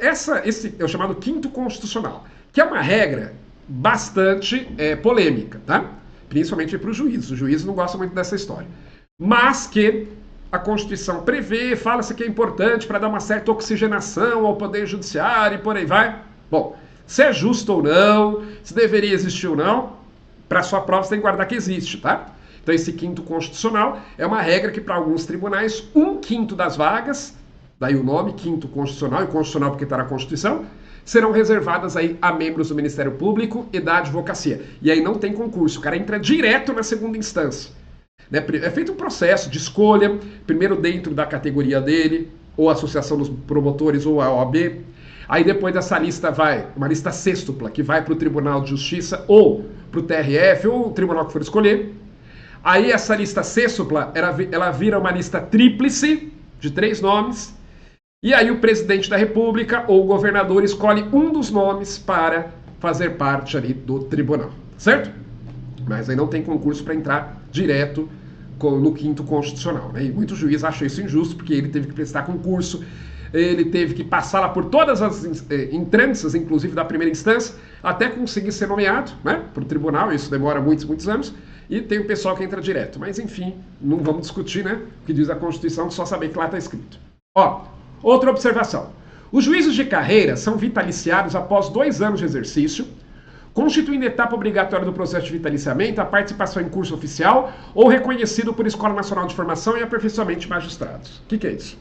Esse é o chamado 5º Constitucional, que é uma regra bastante polêmica, tá? Principalmente para os juízes. Os juízes não gostam muito dessa história. Mas que a Constituição prevê, fala-se que é importante para dar uma certa oxigenação ao Poder Judiciário e por aí vai. Bom, se é justo ou não, se deveria existir ou não, para sua prova você tem que guardar que existe, tá? Então esse 5º Constitucional é uma regra que para alguns tribunais, 1/5 das vagas, daí o nome, 5º Constitucional, e Constitucional porque está na Constituição, serão reservadas aí a membros do Ministério Público e da Advocacia. E aí não tem concurso, o cara entra direto na segunda instância. É feito um processo de escolha, primeiro dentro da categoria dele, ou a Associação dos Promotores, ou a OAB. Aí depois dessa lista vai, uma lista sextupla, que vai para o Tribunal de Justiça, ou para o TRF, ou o tribunal que for escolher. Aí essa lista sextupla, ela vira uma lista tríplice, de 3 nomes, E aí o presidente da República ou o governador escolhe um dos nomes para fazer parte ali do tribunal, certo? Mas aí não tem concurso para entrar direto no quinto constitucional, né? E muitos juízes acham isso injusto, porque ele teve que prestar concurso, ele teve que passar lá por todas as instâncias, inclusive da primeira instância, até conseguir ser nomeado, né, para o tribunal. Isso demora muitos anos, e tem o pessoal que entra direto. Mas enfim, não vamos discutir, né, o que diz a Constituição, só saber que lá está escrito. Ó, outra observação. Os juízes de carreira são vitaliciados após 2 anos de exercício, constituindo etapa obrigatória do processo de vitaliciamento a participação em curso oficial ou reconhecido por Escola Nacional de Formação e Aperfeiçoamento de Magistrados. O que é isso?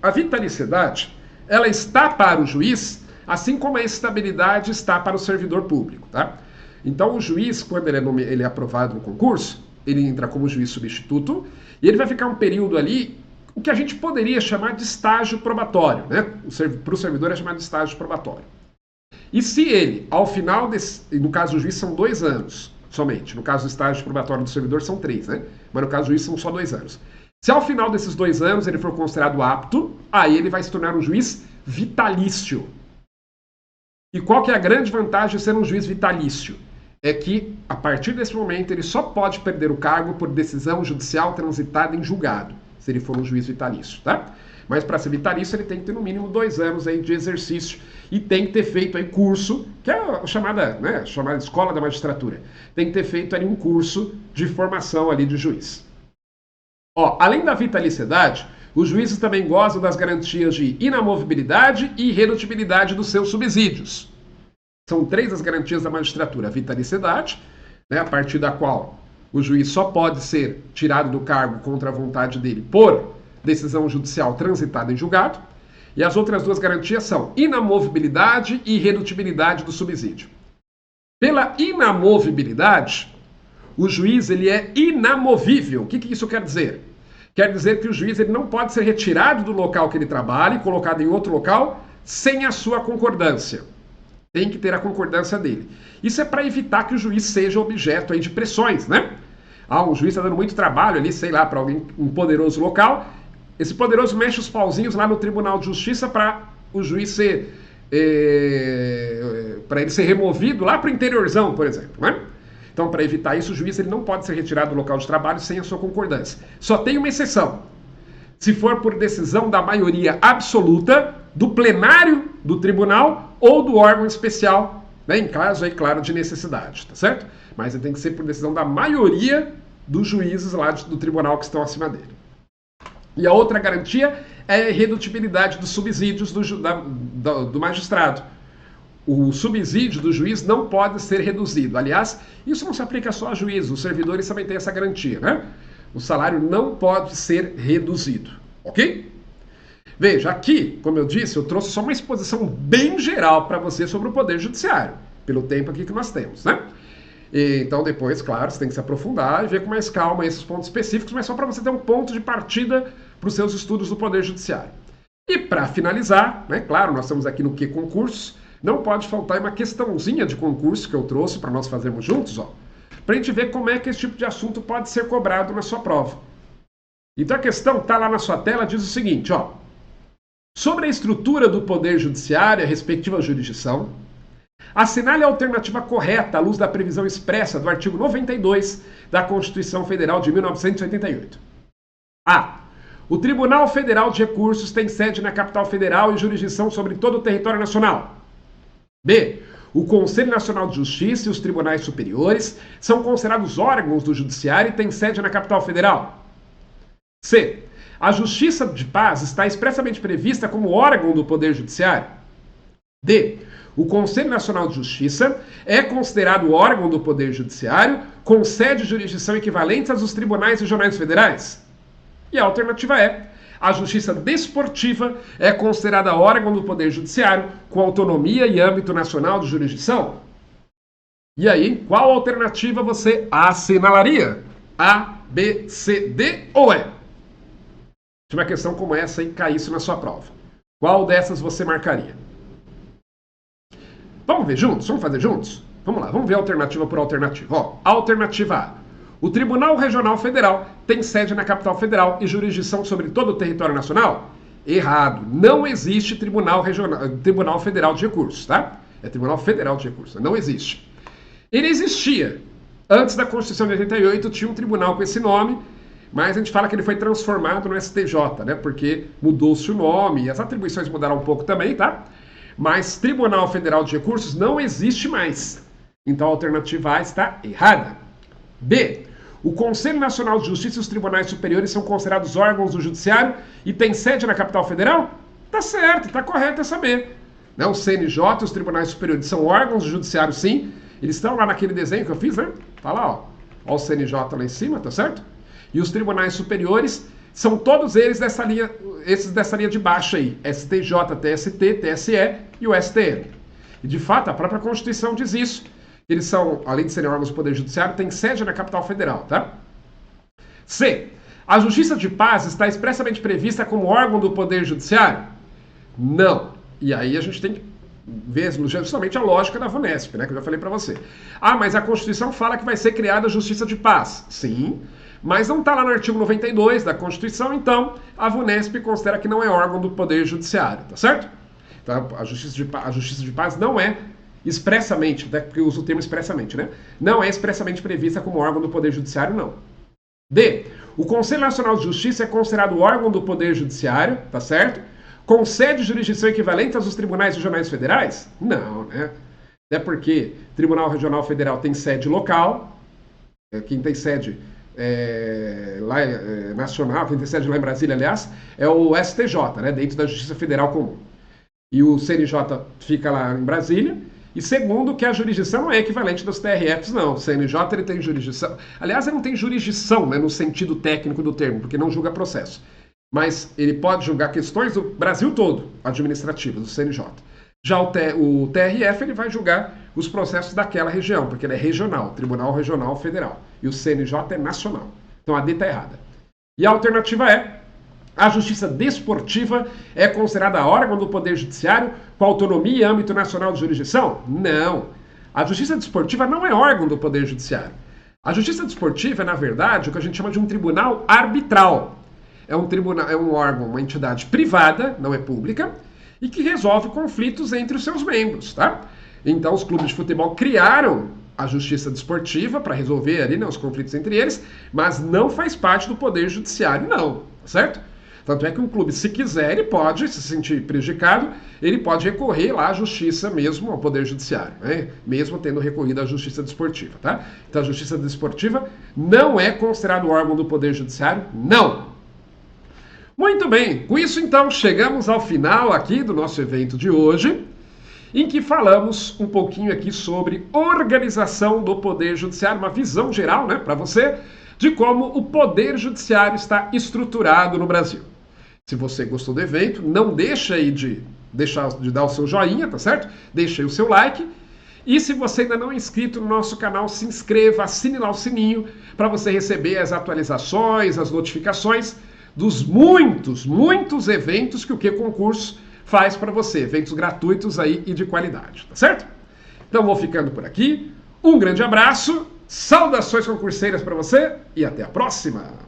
A vitaliciedade, ela está para o juiz, assim como a estabilidade está para o servidor público, tá? Então o juiz, quando ele é aprovado no concurso, ele entra como juiz substituto e ele vai ficar um período ali, o que a gente poderia chamar de estágio probatório, né? Para o servidor é chamado de estágio probatório. E se ele, ao final desse, no caso do juiz são 2 anos somente, no caso do estágio probatório do servidor são 3, né? Mas no caso do juiz são só 2 anos. Se ao final desses 2 anos ele for considerado apto, aí ele vai se tornar um juiz vitalício. E qual que é a grande vantagem de ser um juiz vitalício? É que, a partir desse momento, ele só pode perder o cargo por decisão judicial transitada em julgado, se ele for um juiz vitalício, tá? Mas para ser vitalício ele tem que ter no mínimo 2 anos aí de exercício e tem que ter feito aí curso, que é a chamada escola da magistratura. Tem que ter feito ali um curso de formação ali de juiz. Ó, além da vitaliciedade, os juízes também gozam das garantias de inamovibilidade e irredutibilidade dos seus subsídios. São 3 as garantias da magistratura. A vitaliciedade, né, a partir da qual o juiz só pode ser tirado do cargo contra a vontade dele por decisão judicial transitada em julgado. E as outras 2 garantias são inamovibilidade e irredutibilidade do subsídio. Pela inamovibilidade, o juiz ele é inamovível. O que isso quer dizer? Quer dizer que o juiz ele não pode ser retirado do local que ele trabalha e colocado em outro local sem a sua concordância. Tem que ter a concordância dele. Isso é para evitar que o juiz seja objeto aí de pressões, né? Um juiz está dando muito trabalho ali, sei lá, para alguém, um poderoso local. Esse poderoso mexe os pauzinhos lá no Tribunal de Justiça para o juiz ser... para ele ser removido lá para o interiorzão, por exemplo, né? Então, para evitar isso, o juiz ele não pode ser retirado do local de trabalho sem a sua concordância. Só tem uma exceção. Se for por decisão da maioria absoluta do plenário do tribunal ou do órgão especial, né, em caso aí, claro, de necessidade, tá certo? Mas ele tem que ser por decisão da maioria dos juízes lá do tribunal que estão acima dele. E a outra garantia é a irredutibilidade dos subsídios do magistrado. O subsídio do juiz não pode ser reduzido. Aliás, isso não se aplica só a juízes, os servidores também têm essa garantia, né? O salário não pode ser reduzido, ok? Veja, aqui, como eu disse, eu trouxe só uma exposição bem geral para você sobre o Poder Judiciário, pelo tempo aqui que nós temos, né? Então depois, claro, você tem que se aprofundar e ver com mais calma esses pontos específicos, mas só para você ter um ponto de partida para os seus estudos do Poder Judiciário. E para finalizar, né, claro, nós estamos aqui no Que Concursos, não pode faltar uma questãozinha de concurso que eu trouxe para nós fazermos juntos, ó, para a gente ver como é que esse tipo de assunto pode ser cobrado na sua prova. Então a questão está lá na sua tela, diz o seguinte, ó. Sobre a estrutura do Poder Judiciário e a respectiva jurisdição, assinale a alternativa correta à luz da previsão expressa do artigo 92 da Constituição Federal de 1988. A. O Tribunal Federal de Recursos tem sede na capital federal e jurisdição sobre todo o território nacional. B. O Conselho Nacional de Justiça e os tribunais superiores são considerados órgãos do Judiciário e têm sede na capital federal. C. A Justiça de Paz está expressamente prevista como órgão do Poder Judiciário. D. O Conselho Nacional de Justiça é considerado órgão do Poder Judiciário com sede e jurisdição equivalentes às dos tribunais regionais federais. E a alternativa é: a Justiça Desportiva é considerada órgão do Poder Judiciário com autonomia e âmbito nacional de jurisdição. E aí, qual alternativa você assinalaria? A, B, C, D ou E? Se uma questão como essa aí caísse na sua prova, qual dessas você marcaria? Vamos ver juntos? Vamos fazer juntos? Vamos lá, vamos ver alternativa por alternativa. Ó, alternativa A. O Tribunal Regional Federal tem sede na capital federal e jurisdição sobre todo o território nacional? Errado. Não existe Tribunal Federal de Recursos, tá? É Tribunal Federal de Recursos, não existe. Ele existia. Antes da Constituição de 88 tinha um tribunal com esse nome, mas a gente fala que ele foi transformado no STJ, né? Porque mudou-se o nome e as atribuições mudaram um pouco também, tá? Mas Tribunal Federal de Recursos não existe mais. Então a alternativa A está errada. B. O Conselho Nacional de Justiça e os tribunais superiores são considerados órgãos do Judiciário e tem sede na capital federal? Tá certo, tá correto é saber. Né? O CNJ e os tribunais superiores são órgãos do Judiciário, sim. Eles estão lá naquele desenho que eu fiz, né? Tá lá, ó. Ó o CNJ lá em cima, tá certo? E os tribunais superiores são todos eles dessa linha, esses dessa linha de baixo aí. STJ, TST, TSE e o STM. E de fato, a própria Constituição diz isso. Eles são, além de serem órgãos do Poder Judiciário, têm sede na capital federal, tá? C. A Justiça de Paz está expressamente prevista como órgão do Poder Judiciário? Não. E aí a gente tem que ver justamente a lógica da VUNESP, né, que eu já falei para você. Ah, mas a Constituição fala que vai ser criada a Justiça de Paz. Sim, mas não está lá no artigo 92 da Constituição, então a VUNESP considera que não é órgão do Poder Judiciário, tá certo? Então a Justiça de Paz não é expressamente, né, porque eu uso o termo expressamente, né? Não é expressamente prevista como órgão do Poder Judiciário, não. D. O Conselho Nacional de Justiça é considerado órgão do Poder Judiciário, tá certo? Concede jurisdição equivalente aos tribunais regionais federais? Não, né? É porque Tribunal Regional Federal tem sede local, quem tem sede nacional, quem tem sede lá em Brasília, aliás, é o STJ, né? Dentro da Justiça Federal Comum. E o CNJ fica lá em Brasília. E segundo, que a jurisdição não é equivalente dos TRFs, não. O CNJ ele tem jurisdição. Aliás, ele não tem jurisdição, né, no sentido técnico do termo, porque não julga processo. Mas ele pode julgar questões do Brasil todo, administrativas, do CNJ. Já o TRF ele vai julgar os processos daquela região, porque ele é regional, Tribunal Regional Federal. E o CNJ é nacional. Então a D está errada. E a alternativa é: a Justiça Desportiva é considerada órgão do Poder Judiciário com autonomia e âmbito nacional de jurisdição? Não. A Justiça Desportiva não é órgão do Poder Judiciário. A Justiça Desportiva é, na verdade, o que a gente chama de um tribunal arbitral. É um órgão, uma entidade privada, não é pública, e que resolve conflitos entre os seus membros, tá? Então, os clubes de futebol criaram a Justiça Desportiva para resolver ali, né, os conflitos entre eles, mas não faz parte do Poder Judiciário, não, tá certo? Tanto é que um clube, se quiser, ele pode se sentir prejudicado, ele pode recorrer lá à justiça mesmo, ao Poder Judiciário, né? Mesmo tendo recorrido à Justiça Desportiva, tá? Então a Justiça Desportiva não é considerado órgão do Poder Judiciário, não! Muito bem, com isso então chegamos ao final aqui do nosso evento de hoje, em que falamos um pouquinho aqui sobre organização do Poder Judiciário, uma visão geral, né, para você, de como o Poder Judiciário está estruturado no Brasil. Se você gostou do evento, não deixa aí de dar o seu joinha, tá certo? Deixa aí o seu like. E se você ainda não é inscrito no nosso canal, se inscreva, assine lá o sininho para você receber as atualizações, as notificações dos muitos eventos que o Que Concurso faz para você. Eventos gratuitos aí e de qualidade, tá certo? Então vou ficando por aqui. Um grande abraço, saudações concurseiras para você e até a próxima!